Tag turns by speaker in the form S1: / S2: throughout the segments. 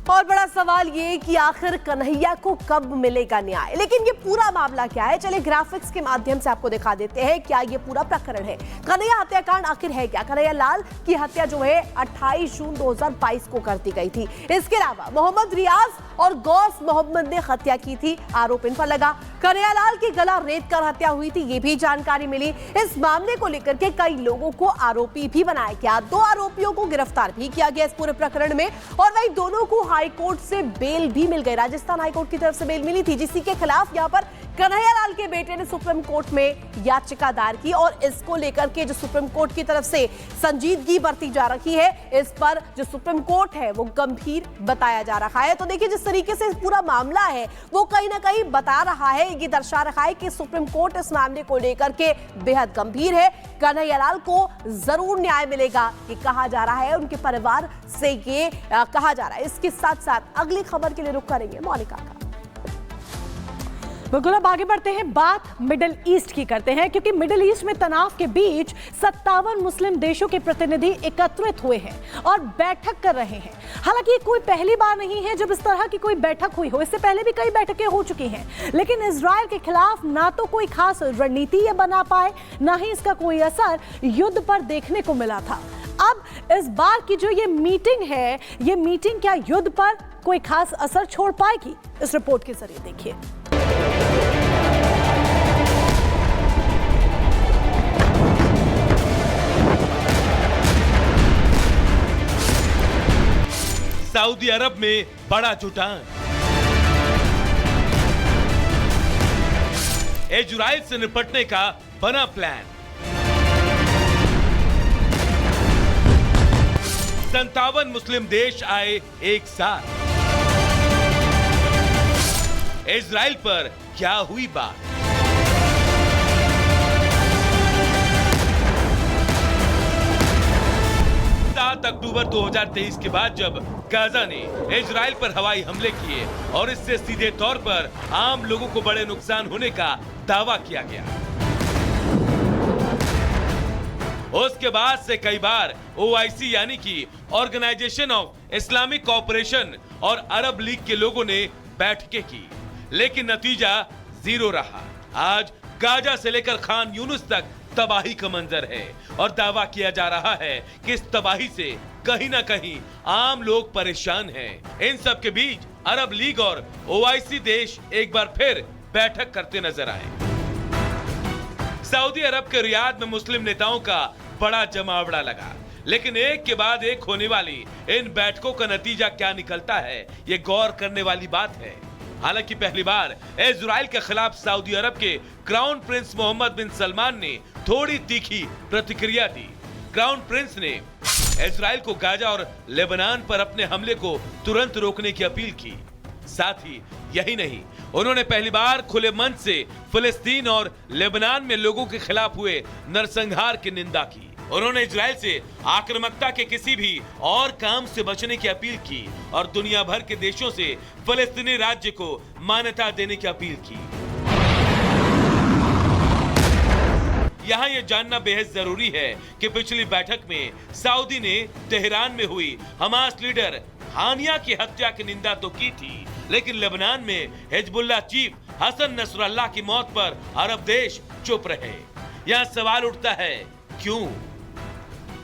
S1: और बड़ा सवाल ये कि आखिर कन्हैया को कब मिलेगा न्याय। लेकिन ये पूरा मामला क्या है, चलिए ग्राफिक्स के माध्यम से आपको दिखा देते हैं क्या ये पूरा प्रकरण है। कन्हैया हत्याकांड आखिर है क्या। कन्हैया लाल की हत्या जो है 28 जून 2022 को कर दी गई थी। इसके अलावा मोहम्मद रियाज और गौस मोहम्मद ने हत्या की थी, आरोप इन पर लगा। कन्हैया लाल की गला रेत कर हत्या हुई थी, ये भी जानकारी मिली। इस मामले को लेकर के कई लोगों को आरोपी भी बनाया गया, 2 आरोपियों को गिरफ्तार भी किया गया इस पूरे प्रकरण में। और वही दोनों को हाईकोर्ट से बेल भी मिल गई, राजस्थान हाईकोर्ट की तरफ से बेल मिली थी, जिसी के खिलाफ यहाँ पर कन्हैया लाल के बेटे ने सुप्रीम कोर्ट में याचिका दायर की। और इसको लेकर के जो सुप्रीम कोर्ट की तरफ से संजीदगी बरती जा रही है, इस पर जो सुप्रीम कोर्ट है वो गंभीर बताया जा रहा है। तो देखिए जिस तरीके से पूरा मामला है वो कहीं ना कहीं बता रहा है, ये दर्शा रहा है कि सुप्रीम कोर्ट इस मामले को लेकर के बेहद गंभीर है। कन्हैया लाल को जरूर न्याय मिलेगा, ये कहा जा रहा है, उनके परिवार से ये कहा जा रहा है। इसके साथ साथ अगली खबर के लिए रुख करेंगे मोनिका का।
S2: बिल्कुल, अब आगे बढ़ते हैं, बात मिडिल ईस्ट की करते हैं, क्योंकि मिडिल ईस्ट में तनाव के बीच 57 मुस्लिम देशों के प्रतिनिधि एकत्रित हुए हैं और बैठक कर रहे हैं। हालांकि ये कोई पहली बार नहीं है जब इस तरह की कोई बैठक हुई हो, इससे पहले भी कई बैठकें हो चुकी हैं, लेकिन इजराइल के खिलाफ ना तो कोई खास रणनीति ये बना पाए, ना ही इसका कोई असर युद्ध पर देखने को मिला था। अब इस बार की जो ये मीटिंग है, ये मीटिंग क्या युद्ध पर कोई खास असर छोड़ पाएगी? इस रिपोर्ट के जरिए देखिए।
S3: सऊदी अरब में बड़ा जुटान, इजराइल से निपटने का बना प्लान। 57 मुस्लिम देश आए एक साथ। इजराइल पर क्या हुई बात? अक्टूबर 2023 के बाद जब गाजा ने इजराइल पर हवाई हमले किए और इससे सीधे तौर पर आम लोगों को बड़े नुकसान होने का दावा किया गया, उसके बाद से कई बार ओआईसी यानी कि ऑर्गेनाइजेशन ऑफ इस्लामिक कोऑपरेशन और अरब लीग के लोगों ने बैठकें की, लेकिन नतीजा जीरो रहा। आज गाजा से लेकर खान यूनुस तक तबाही का मंजर है और दावा किया जा रहा है कि इस तबाही से कहीं ना कहीं आम लोग परेशान हैं। इन सब के बीच अरब लीग और ओआईसी देश एक बार फिर बैठक करते नजर आए। सऊदी अरब के रियाद में मुस्लिम नेताओं का बड़ा जमावड़ा लगा, लेकिन एक के बाद एक होने वाली इन बैठकों का नतीजा क्या निकलता है, ये गौर करने वाली बात है। हालांकि पहली बार इजराइल के खिलाफ सऊदी अरब के क्राउन प्रिंस मोहम्मद बिन सलमान ने थोड़ी तीखी प्रतिक्रिया दी। क्राउन प्रिंस ने इजराइल को गाजा और लेबनान पर अपने हमले को तुरंत रोकने की अपील की। साथ ही यही नहीं, उन्होंने पहली बार खुले मन से फिलिस्तीन और लेबनान में लोगों के खिलाफ हुए नरसंहार की निंदा की। उन्होंने इजराइल से आक्रामकता के किसी भी और काम से बचने की अपील की और दुनिया भर के देशों से फिलिस्तीनी राज्य को मान्यता देने की अपील की। यहाँ ये जानना बेहद जरूरी है कि पिछली बैठक में सऊदी ने तेहरान में हुई हमास लीडर हानिया की हत्या की निंदा तो की थी, लेकिन लेबनान में हिजबुल्लाह चीफ हसन नसरल्लाह की मौत पर अरब देश चुप रहे। यहाँ सवाल उठता है, क्यों?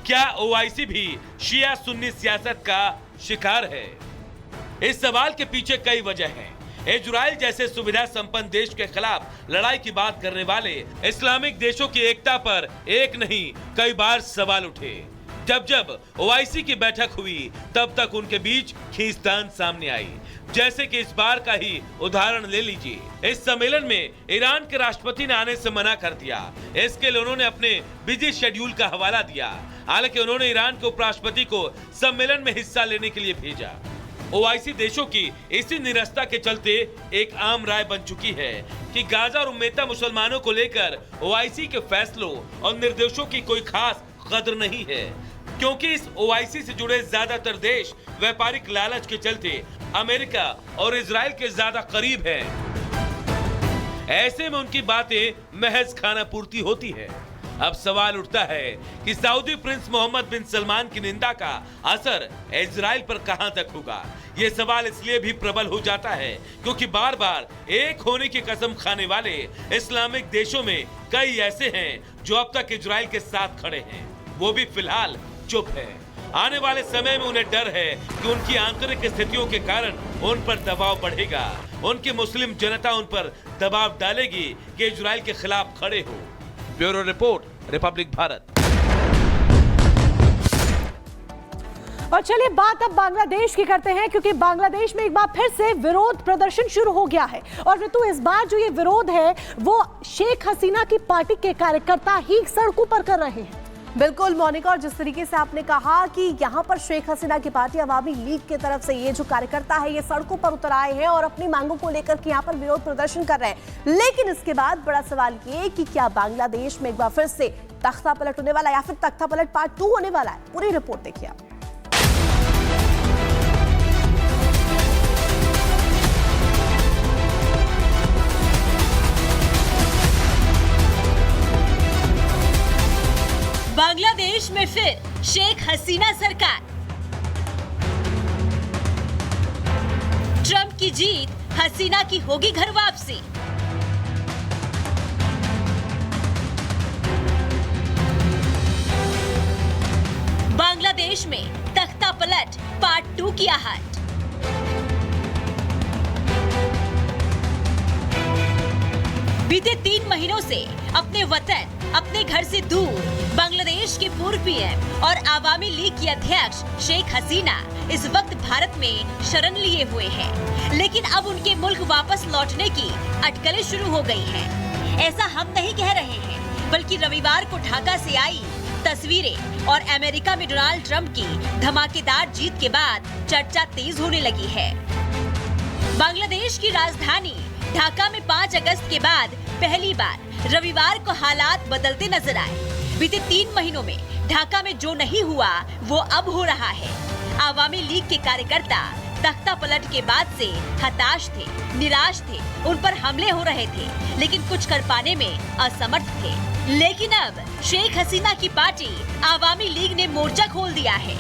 S3: क्या ओआईसी भी शिया सुन्नी सियासत का शिकार है? इस सवाल के पीछे कई वजह हैं। इजराइल जैसे सुविधा संपन्न देश के खिलाफ लड़ाई की बात करने वाले इस्लामिक देशों की एकता पर एक नहीं कई बार सवाल उठे। जब जब ओआईसी की बैठक हुई तब तक उनके बीच खींचतान सामने आई। जैसे कि इस बार का ही उदाहरण ले लीजिए। इस सम्मेलन में ईरान के राष्ट्रपति ने आने से मना कर दिया। इसके लिए उन्होंने अपने बिजी शेड्यूल का हवाला दिया। हालांकि उन्होंने ईरान के उपराष्ट्रपति को सम्मेलन में हिस्सा लेने के लिए भेजा। ओआईसी देशों की इसी निरस्ता के चलते एक आम राय बन चुकी है कि गाजा और उम्मेता मुसलमानों को लेकर ओआईसी के फैसलों और निर्देशों की कोई खास कदर नहीं है, क्योंकि इस ओआईसी से जुड़े ज्यादातर देश व्यापारिक लालच के चलते अमेरिका और इजराइल के ज्यादा करीब हैं। ऐसे में उनकी बातें महज खाना पूर्ति होती है। अब सवाल उठता है कि सऊदी प्रिंस मोहम्मद बिन सलमान की निंदा का असर इजराइल पर कहां तक होगा। ये सवाल इसलिए भी प्रबल हो जाता है क्योंकि बार बार एक होने की कसम खाने वाले इस्लामिक देशों में कई ऐसे हैं जो अब तक इजराइल के साथ खड़े हैं, वो भी फिलहाल चुप है। आने वाले समय में उन्हें डर है कि उनकी आंतरिक स्थितियों के कारण उन पर दबाव बढ़ेगा, उनकी मुस्लिम जनता उन पर दबाव डालेगी कि इजराइल के खिलाफ खड़े हो। Bureau report, Republic Bharat.
S2: और चलिए बात अब बांग्लादेश की करते हैं, क्योंकि बांग्लादेश में एक बार फिर से विरोध प्रदर्शन शुरू हो गया है। और ऋतु, इस बार जो ये विरोध है वो शेख हसीना की पार्टी के कार्यकर्ता ही सड़कों पर कर रहे हैं।
S1: बिल्कुल मोनिका, और जिस तरीके से आपने कहा कि यहाँ पर शेख हसीना की पार्टी अवामी लीग की तरफ से ये जो कार्यकर्ता है ये सड़कों पर उतर आए हैं और अपनी मांगों को लेकर के यहाँ पर विरोध प्रदर्शन कर रहे हैं, लेकिन इसके बाद बड़ा सवाल ये कि क्या बांग्लादेश में एक बार फिर से तख्ता पलट होने वाला है या फिर तख्ता पलट पार्ट 2 होने वाला है। पूरी रिपोर्ट देखिए आप।
S4: बांग्लादेश में फिर शेख हसीना सरकार। ट्रंप की जीत, हसीना की होगी घर वापसी। बांग्लादेश में तख्ता पलट पार्ट 2 की आहट। बीते 3 महीनों से अपने वतन, अपने घर से दूर बांग्लादेश के पूर्व पीएम और आवामी लीग की अध्यक्ष शेख हसीना इस वक्त भारत में शरण लिए हुए हैं, लेकिन अब उनके मुल्क वापस लौटने की अटकलें शुरू हो गई हैं। ऐसा हम नहीं कह रहे हैं, बल्कि रविवार को ढाका से आई तस्वीरें और अमेरिका में डोनाल्ड ट्रंप की धमाकेदार जीत के बाद चर्चा तेज होने लगी है। बांग्लादेश की राजधानी ढाका में 5 अगस्त के बाद पहली बार रविवार को हालात बदलते नजर आए। बीते 3 महीनों में ढाका में जो नहीं हुआ वो अब हो रहा है। आवामी लीग के कार्यकर्ता तख्ता पलट के बाद से हताश थे, निराश थे, उन पर हमले हो रहे थे, लेकिन कुछ कर पाने में असमर्थ थे। लेकिन अब शेख हसीना की पार्टी आवामी लीग ने मोर्चा खोल दिया है,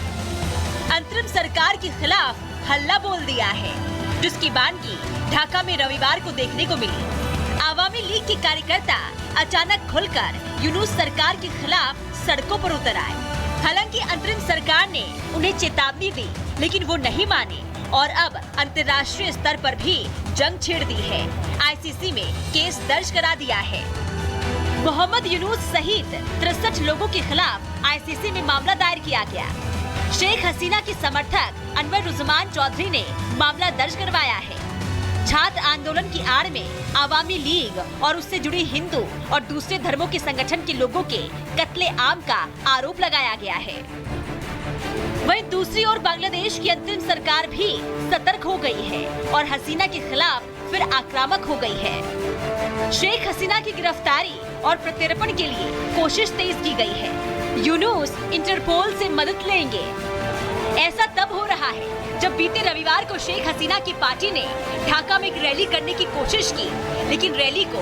S4: अंतरिम सरकार के खिलाफ हल्ला बोल दिया है, जिसकी बानगी ढाका में रविवार को देखने को मिली। आवामी लीग के कार्यकर्ता अचानक खुलकर यूनुस सरकार के खिलाफ सड़कों पर उतर आए। हालांकि अंतरिम सरकार ने उन्हें चेतावनी दी, लेकिन वो नहीं माने और अब अंतर्राष्ट्रीय स्तर पर भी जंग छेड़ दी है। आईसीसी में केस दर्ज करा दिया है। मोहम्मद यूनुस सहित 63 लोगों के खिलाफ आईसीसी में मामला दायर किया गया। शेख हसीना के समर्थक अनवर रुज़मान चौधरी ने मामला दर्ज करवाया है। छात्र आंदोलन की आड़ में आवामी लीग और उससे जुड़ी हिंदू और दूसरे धर्मों के संगठन के लोगों के कत्ले आम का आरोप लगाया गया है। वहीं दूसरी ओर बांग्लादेश की अंतरिम सरकार भी सतर्क हो गई है और हसीना के खिलाफ फिर आक्रामक हो गई है। शेख हसीना की गिरफ्तारी और प्रत्यर्पण के लिए कोशिश तेज की गई है। यूनुस इंटरपोल से मदद लेंगे। ऐसा तब हो रहा है जब बीते रविवार को शेख हसीना की पार्टी ने ढाका में एक रैली करने की कोशिश की, लेकिन रैली को